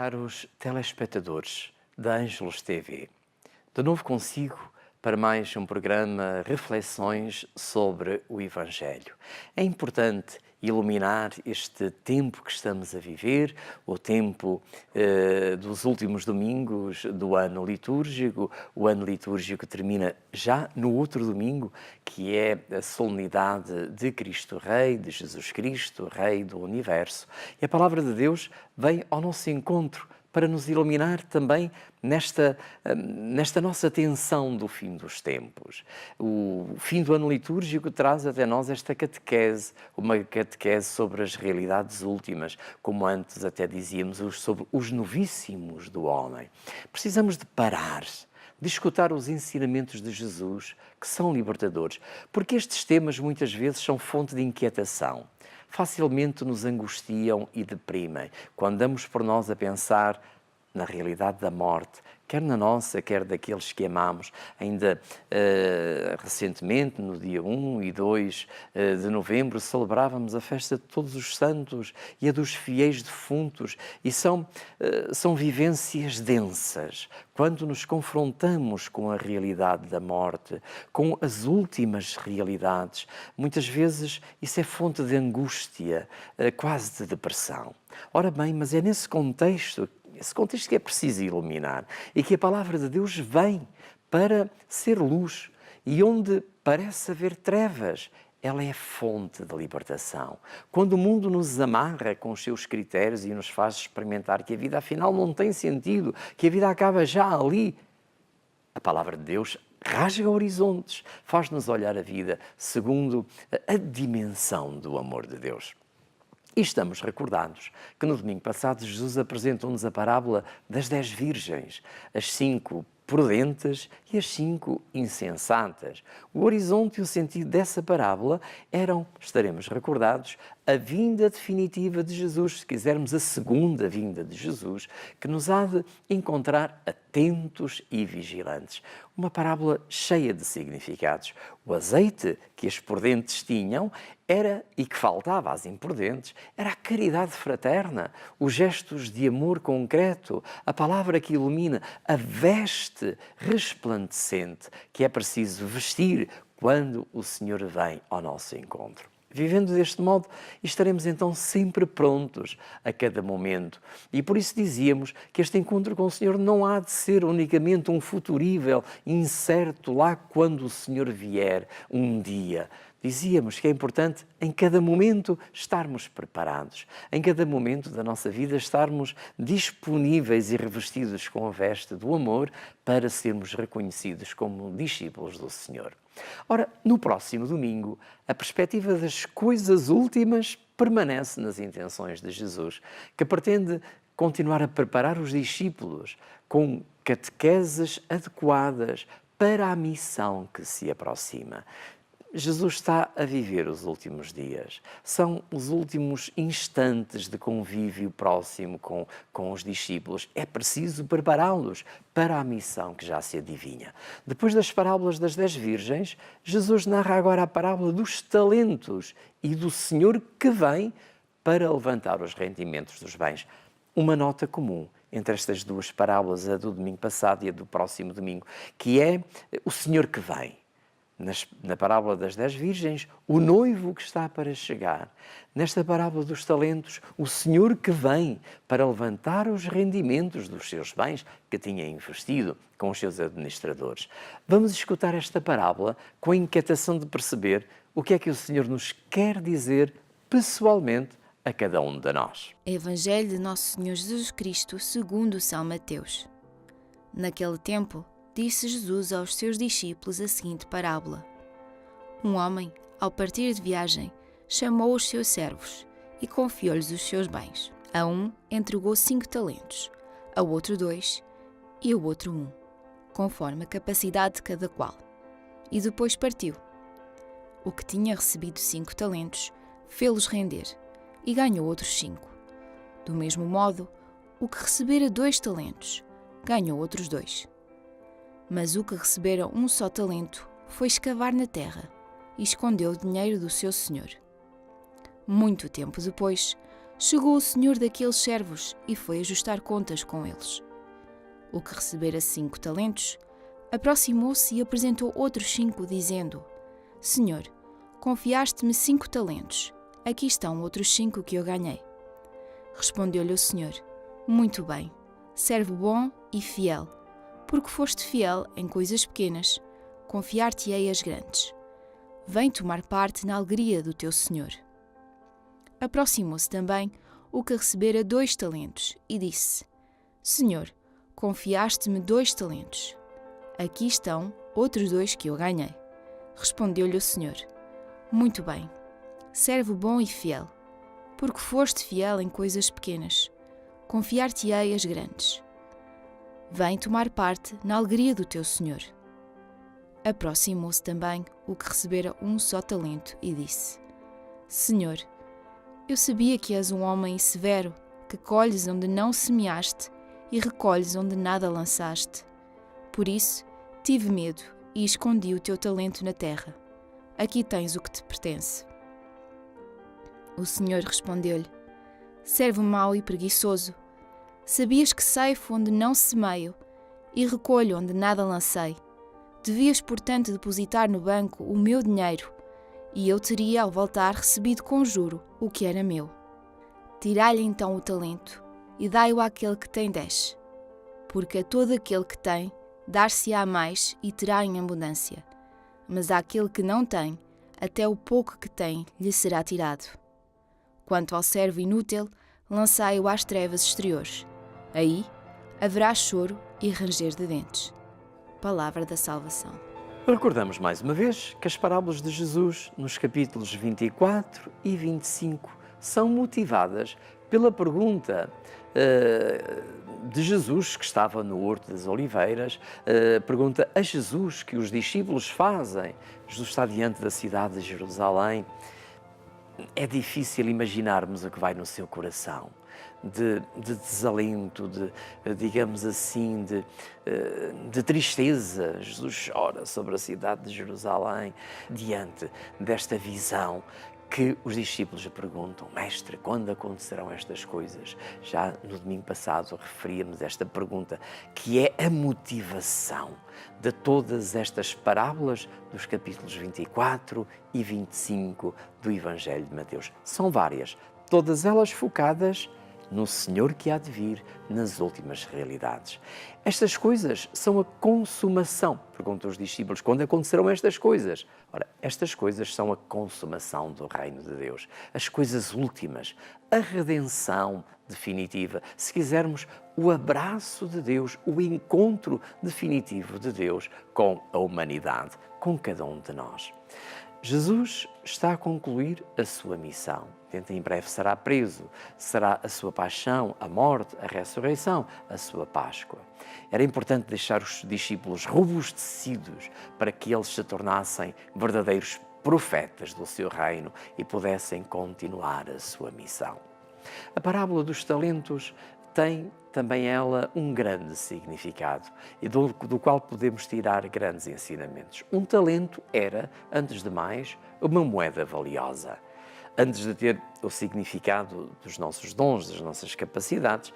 caros telespectadores da Ângelos TV. De novo consigo para mais um programa Reflexões sobre o Evangelho. É importante iluminar este tempo que estamos a viver, o tempo dos últimos domingos do ano litúrgico. O ano litúrgico termina já no outro domingo, que é a solenidade de Cristo Rei, de Jesus Cristo, Rei do Universo. E a Palavra de Deus vem ao nosso encontro para nos iluminar também nesta nossa tensão do fim dos tempos. O fim do ano litúrgico traz até nós esta catequese, uma catequese sobre as realidades últimas, como antes até dizíamos, sobre os novíssimos do homem. Precisamos de parar, de escutar os ensinamentos de Jesus, que são libertadores, porque estes temas muitas vezes são fonte de inquietação. Facilmente nos angustiam e deprimem quando damos por nós a pensar na realidade da morte, quer na nossa, quer daqueles que amamos. Ainda recentemente, no dia 1 e 2 de novembro, celebrávamos a festa de Todos os Santos e a dos fiéis defuntos, e são vivências densas. Quando nos confrontamos com a realidade da morte, com as últimas realidades, muitas vezes isso é fonte de angústia, quase de depressão. Ora bem, mas é nesse contexto que é preciso iluminar e que a Palavra de Deus vem para ser luz, e onde parece haver trevas, ela é fonte de libertação. Quando o mundo nos amarra com os seus critérios e nos faz experimentar que a vida afinal não tem sentido, que a vida acaba já ali, a Palavra de Deus rasga horizontes, faz-nos olhar a vida segundo a dimensão do amor de Deus. E estamos recordados que no domingo passado Jesus apresentou-nos a parábola das 10 virgens, as 5 prudentes e as 5 insensatas. O horizonte e o sentido dessa parábola eram, estaremos recordados, a vinda definitiva de Jesus, se quisermos a segunda vinda de Jesus, que nos há de encontrar atentos e vigilantes. Uma parábola cheia de significados. O azeite que as prudentes tinham era, e que faltava às imprudentes, era a caridade fraterna, os gestos de amor concreto, a palavra que ilumina, a veste resplandecente que é preciso vestir quando o Senhor vem ao nosso encontro. Vivendo deste modo, estaremos então sempre prontos a cada momento. E por isso dizíamos que este encontro com o Senhor não há de ser unicamente um futurível, incerto, lá quando o Senhor vier um dia. Dizíamos que é importante em cada momento estarmos preparados, em cada momento da nossa vida estarmos disponíveis e revestidos com a veste do amor para sermos reconhecidos como discípulos do Senhor. Ora, no próximo domingo, a perspectiva das coisas últimas permanece nas intenções de Jesus, que pretende continuar a preparar os discípulos com catequeses adequadas para a missão que se aproxima. Jesus está a viver os últimos dias. São os últimos instantes de convívio próximo com os discípulos. É preciso prepará-los para a missão que já se adivinha. Depois das parábolas das 10 virgens, Jesus narra agora a parábola dos talentos e do Senhor que vem para levantar os rendimentos dos bens. Uma nota comum entre estas duas parábolas, a do domingo passado e a do próximo domingo, que é o Senhor que vem. Na parábola das 10 virgens, o noivo que está para chegar. Nesta parábola dos talentos, o Senhor que vem para levantar os rendimentos dos seus bens que tinha investido com os seus administradores. Vamos escutar esta parábola com a inquietação de perceber o que é que o Senhor nos quer dizer pessoalmente a cada um de nós. Evangelho de Nosso Senhor Jesus Cristo segundo São Mateus. Naquele tempo, disse Jesus aos seus discípulos a seguinte parábola. Um homem, ao partir de viagem, chamou os seus servos e confiou-lhes os seus bens. A um entregou 5 talentos, a outro 2 e ao outro 1, conforme a capacidade de cada qual. E depois partiu. O que tinha recebido 5 talentos, fê-los render e ganhou outros 5. Do mesmo modo, o que recebera 2 talentos, ganhou outros 2. Mas o que recebera um só talento foi escavar na terra e escondeu o dinheiro do seu senhor. Muito tempo depois, chegou o senhor daqueles servos e foi ajustar contas com eles. O que recebera 5 talentos, aproximou-se e apresentou outros 5, dizendo: Senhor, confiaste-me 5 talentos. Aqui estão outros 5 que eu ganhei. Respondeu-lhe o senhor: Muito bem, servo bom e fiel. Porque foste fiel em coisas pequenas, confiar-te-ei as grandes. Vem tomar parte na alegria do teu senhor. Aproximou-se também o que recebera 2 talentos e disse: Senhor, confiaste-me 2 talentos. Aqui estão outros 2 que eu ganhei. Respondeu-lhe o senhor: Muito bem, servo bom e fiel. Porque foste fiel em coisas pequenas, confiar-te-ei as grandes. Vem tomar parte na alegria do teu senhor. Aproximou-se também o que recebera 1 só talento e disse: Senhor, eu sabia que és um homem severo, que colhes onde não semeaste e recolhes onde nada lançaste. Por isso, tive medo e escondi o teu talento na terra. Aqui tens o que te pertence. O senhor respondeu-lhe: Servo mau e preguiçoso, sabias que ceifo onde não semeio e recolho onde nada lancei. Devias, portanto, depositar no banco o meu dinheiro, e eu teria, ao voltar, recebido com juro o que era meu. Tirai-lhe então o talento e dai-o àquele que tem 10, porque a todo aquele que tem, dar-se-á mais e terá em abundância. Mas àquele que não tem, até o pouco que tem lhe será tirado. Quanto ao servo inútil, lançai-o às trevas exteriores. Aí haverá choro e ranger de dentes. Palavra da salvação. Recordamos mais uma vez que as parábolas de Jesus, nos capítulos 24 e 25, são motivadas pela pergunta de Jesus, que estava no Horto das Oliveiras, pergunta a Jesus que os discípulos fazem. Jesus está diante da cidade de Jerusalém. É difícil imaginarmos o que vai no seu coração, de desalento, digamos assim, de tristeza. Jesus chora sobre a cidade de Jerusalém, diante desta visão que os discípulos lhe perguntam: Mestre, quando acontecerão estas coisas? Já no domingo passado referíamos esta pergunta, que é a motivação de todas estas parábolas dos capítulos 24 e 25 do Evangelho de Mateus. São várias, todas elas focadas no Senhor que há de vir, nas últimas realidades. Estas coisas são a consumação, perguntam os discípulos, quando acontecerão estas coisas? Ora, estas coisas são a consumação do reino de Deus, as coisas últimas, a redenção definitiva, se quisermos, o abraço de Deus, o encontro definitivo de Deus com a humanidade, com cada um de nós. Jesus está a concluir a sua missão. Dentro em breve será preso, será a sua paixão, a morte, a ressurreição, a sua Páscoa. Era importante deixar os discípulos robustecidos para que eles se tornassem verdadeiros profetas do seu reino e pudessem continuar a sua missão. A parábola dos talentos tem também ela um grande significado e do qual podemos tirar grandes ensinamentos. Um talento era, antes de mais, uma moeda valiosa. Antes de ter o significado dos nossos dons, das nossas capacidades,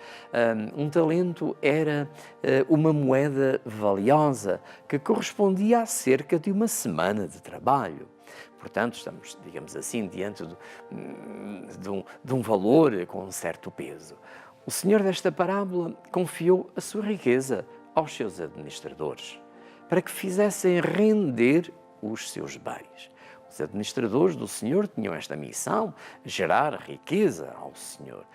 um talento era uma moeda valiosa que correspondia a cerca de uma semana de trabalho. Portanto, estamos, digamos assim, diante de um valor com um certo peso. O Senhor desta parábola confiou a sua riqueza aos seus administradores, para que fizessem render os seus bens. Os administradores do Senhor tinham esta missão, gerar riqueza ao Senhor.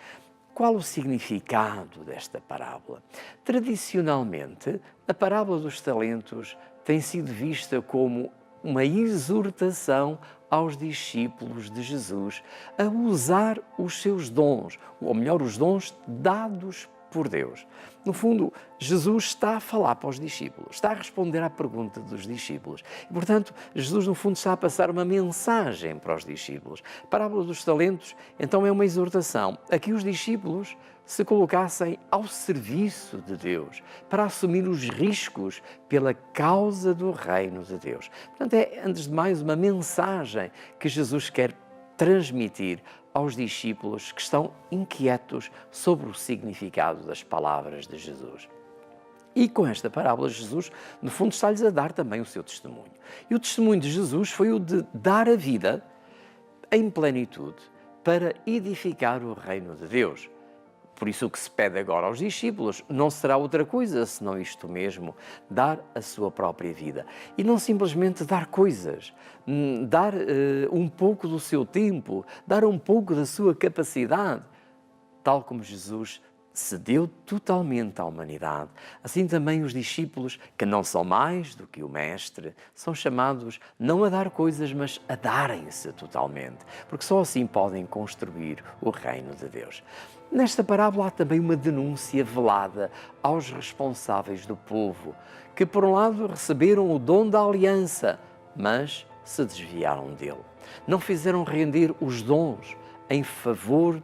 Qual o significado desta parábola? Tradicionalmente, a parábola dos talentos tem sido vista como uma exortação aos discípulos de Jesus a usar os seus dons, ou melhor, os dons dados por Deus. No fundo, Jesus está a falar para os discípulos, está a responder à pergunta dos discípulos. E, portanto, Jesus, no fundo, está a passar uma mensagem para os discípulos. A parábola dos talentos, então, é uma exortação a que os discípulos se colocassem ao serviço de Deus, para assumir os riscos pela causa do reino de Deus. Portanto, é, antes de mais, uma mensagem que Jesus quer transmitir aos discípulos que estão inquietos sobre o significado das palavras de Jesus. E com esta parábola, Jesus, no fundo, está-lhes a dar também o seu testemunho. E o testemunho de Jesus foi o de dar a vida em plenitude para edificar o reino de Deus. Por isso o que se pede agora aos discípulos não será outra coisa senão isto mesmo, dar a sua própria vida. E não simplesmente dar coisas, dar um pouco do seu tempo, dar um pouco da sua capacidade, tal como Jesus se deu totalmente à humanidade. Assim também os discípulos, que não são mais do que o Mestre, são chamados não a dar coisas, mas a darem-se totalmente, porque só assim podem construir o reino de Deus. Nesta parábola há também uma denúncia velada aos responsáveis do povo, que por um lado receberam o dom da aliança, mas se desviaram dele. Não fizeram render os dons em favor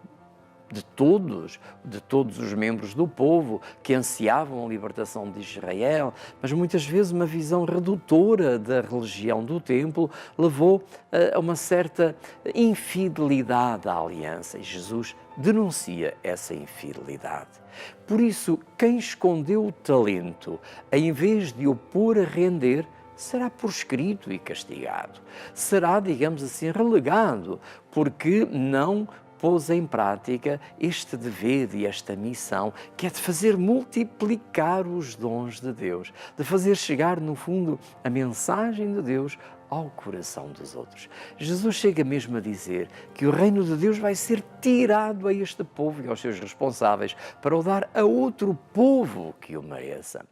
de todos os membros do povo que ansiavam a libertação de Israel, mas muitas vezes uma visão redutora da religião do templo levou a uma certa infidelidade à aliança, e Jesus denuncia essa infidelidade. Por isso, quem escondeu o talento, em vez de o pôr a render, será proscrito e castigado. Será, digamos assim, relegado, porque não pôs em prática este dever e esta missão, que é de fazer multiplicar os dons de Deus, de fazer chegar, no fundo, a mensagem de Deus ao coração dos outros. Jesus chega mesmo a dizer que o reino de Deus vai ser tirado a este povo e aos seus responsáveis para o dar a outro povo que o mereça.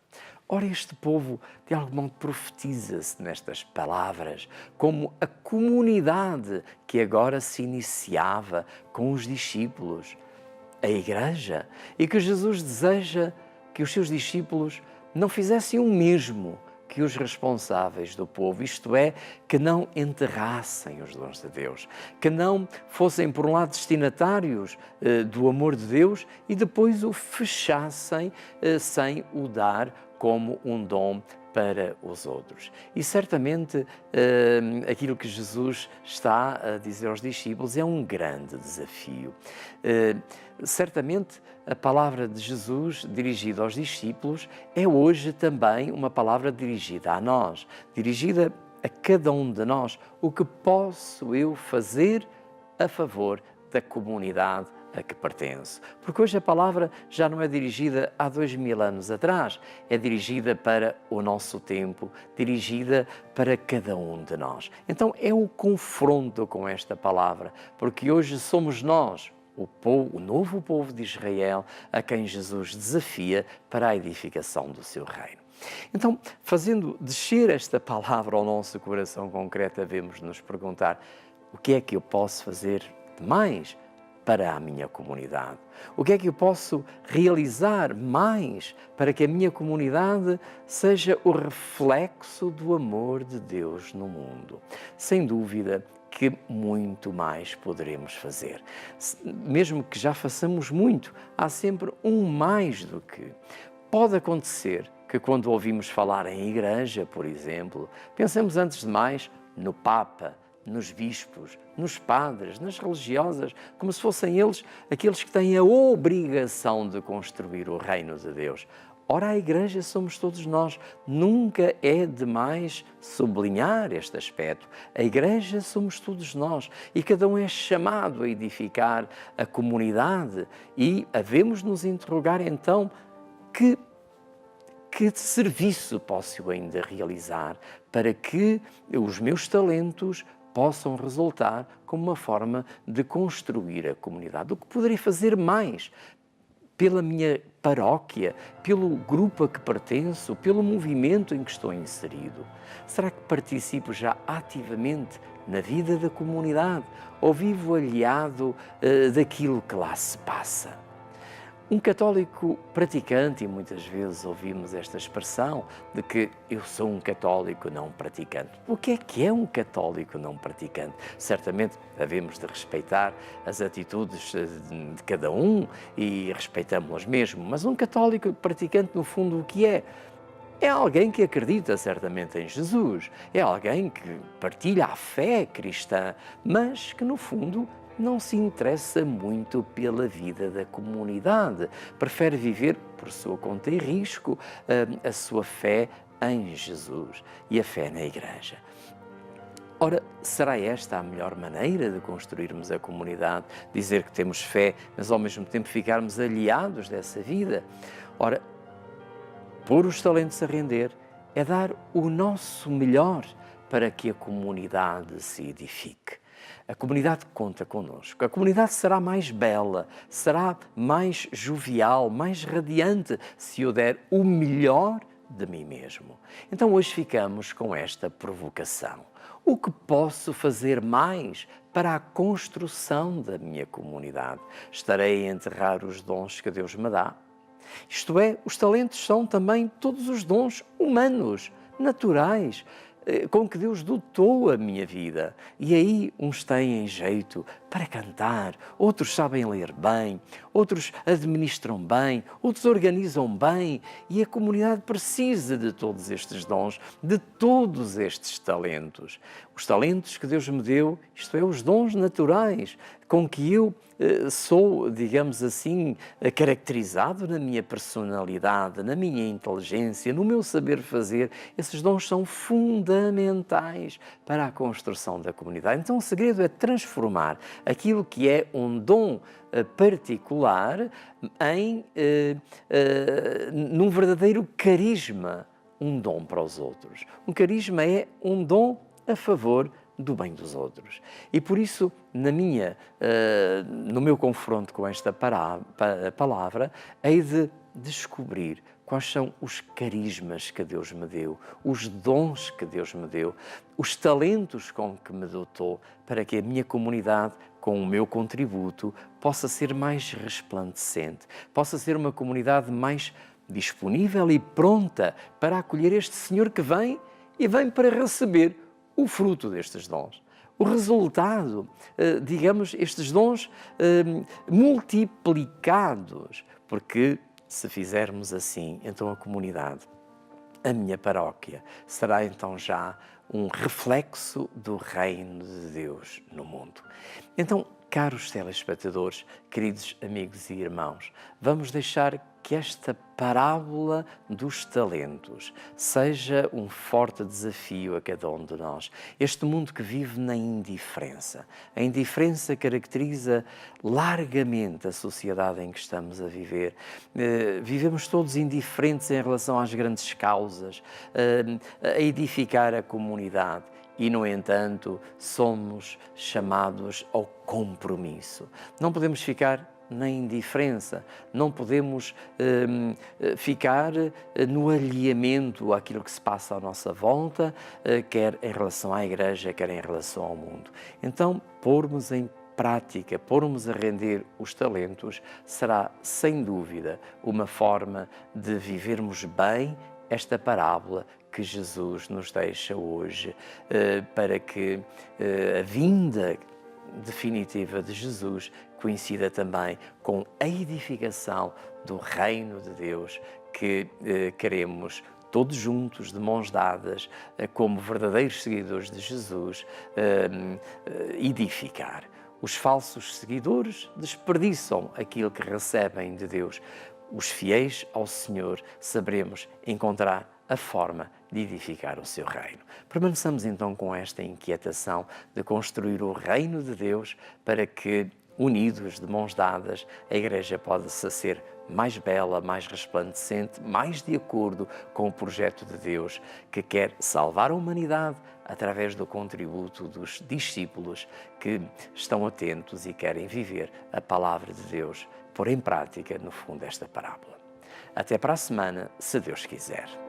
Ora, este povo, de algum modo, profetiza-se nestas palavras como a comunidade que agora se iniciava com os discípulos, a Igreja, e que Jesus deseja que os seus discípulos não fizessem o mesmo que os responsáveis do povo, isto é, que não enterrassem os dons de Deus, que não fossem, por um lado, destinatários do amor de Deus e depois o fechassem sem o dar como um dom para os outros. E certamente aquilo que Jesus está a dizer aos discípulos é um grande desafio. Certamente a palavra de Jesus dirigida aos discípulos é hoje também uma palavra dirigida a nós, dirigida a cada um de nós. O que posso eu fazer a favor da comunidade a que pertenço? Porque hoje a palavra já não é dirigida há 2000 anos atrás, é dirigida para o nosso tempo, dirigida para cada um de nós. Então é o confronto com esta palavra, porque hoje somos nós, o novo povo de Israel, a quem Jesus desafia para a edificação do seu reino. Então, fazendo descer esta palavra ao nosso coração concreto, devemos nos perguntar: o que é que eu posso fazer de mais para a minha comunidade? O que é que eu posso realizar mais para que a minha comunidade seja o reflexo do amor de Deus no mundo? Sem dúvida que muito mais poderemos fazer. Mesmo que já façamos muito, há sempre um mais do que. Pode acontecer que quando ouvimos falar em igreja, por exemplo, pensemos antes de mais no Papa, nos bispos, nos padres, nas religiosas, como se fossem eles aqueles que têm a obrigação de construir o reino de Deus. Ora, a Igreja somos todos nós. Nunca é demais sublinhar este aspecto. A Igreja somos todos nós e cada um é chamado a edificar a comunidade e havemos nos interrogar então que serviço posso eu ainda realizar para que os meus talentos possam resultar como uma forma de construir a comunidade. O que poderei fazer mais pela minha paróquia, pelo grupo a que pertenço, pelo movimento em que estou inserido? Será que participo já ativamente na vida da comunidade ou vivo aliado daquilo que lá se passa? Um católico praticante, e muitas vezes ouvimos esta expressão de que eu sou um católico não praticante. O que é um católico não praticante? Certamente havemos de respeitar as atitudes de cada um e respeitamos-las mesmo, mas um católico praticante, no fundo, o que é? É alguém que acredita certamente em Jesus, é alguém que partilha a fé cristã, mas que, no fundo, não se interessa muito pela vida da comunidade, prefere viver por sua conta e risco a sua fé em Jesus e a fé na Igreja. Ora, será esta a melhor maneira de construirmos a comunidade? Dizer que temos fé, mas ao mesmo tempo ficarmos aliados dessa vida? Ora, pôr os talentos a render é dar o nosso melhor para que a comunidade se edifique. A comunidade conta connosco. A comunidade será mais bela, será mais jovial, mais radiante se eu der o melhor de mim mesmo. Então hoje ficamos com esta provocação. O que posso fazer mais para a construção da minha comunidade? Estarei a enterrar os dons que Deus me dá? Isto é, os talentos são também todos os dons humanos, naturais, com que Deus dotou a minha vida. E aí uns têm jeito para cantar, outros sabem ler bem, outros administram bem, outros organizam bem. E a comunidade precisa de todos estes dons, de todos estes talentos. Os talentos que Deus me deu, isto é, os dons naturais, com que eu sou, digamos assim, caracterizado na minha personalidade, na minha inteligência, no meu saber fazer. Esses dons são fundamentais para a construção da comunidade. Então o segredo é transformar aquilo que é um dom particular num verdadeiro carisma, um dom para os outros. Um carisma é um dom a favor do bem dos outros. E por isso, no meu confronto com esta palavra, hei de descobrir quais são os carismas que Deus me deu, os dons que Deus me deu, os talentos com que me dotou, para que a minha comunidade, com o meu contributo, possa ser mais resplandecente, possa ser uma comunidade mais disponível e pronta para acolher este Senhor que vem e vem para receber o fruto destes dons. O resultado, digamos, estes dons multiplicados, porque se fizermos assim, então a comunidade, a minha paróquia, será então já um reflexo do reino de Deus no mundo. Então, caros telespectadores, queridos amigos e irmãos, vamos deixar que esta parábola dos talentos seja um forte desafio a cada um de nós. Este mundo que vive na indiferença. A indiferença caracteriza largamente a sociedade em que estamos a viver. Vivemos todos indiferentes em relação às grandes causas, a edificar a comunidade. E, no entanto, somos chamados ao compromisso. Não podemos ficar na indiferença, não podemos ficar no alheamento àquilo que se passa à nossa volta, quer em relação à Igreja, quer em relação ao mundo. Então, pormos em prática, pormos a render os talentos, será, sem dúvida, uma forma de vivermos bem esta parábola que Jesus nos deixa hoje, para que a vinda definitiva de Jesus coincida também com a edificação do reino de Deus que queremos todos juntos, de mãos dadas, como verdadeiros seguidores de Jesus, edificar. Os falsos seguidores desperdiçam aquilo que recebem de Deus. Os fiéis ao Senhor saberemos encontrar a forma de edificar o seu reino. Permaneçamos então com esta inquietação de construir o reino de Deus para que, unidos, de mãos dadas, a Igreja possa ser mais bela, mais resplandecente, mais de acordo com o projeto de Deus que quer salvar a humanidade através do contributo dos discípulos que estão atentos e querem viver a palavra de Deus, pôr em prática, no fundo, esta parábola. Até para a semana, se Deus quiser.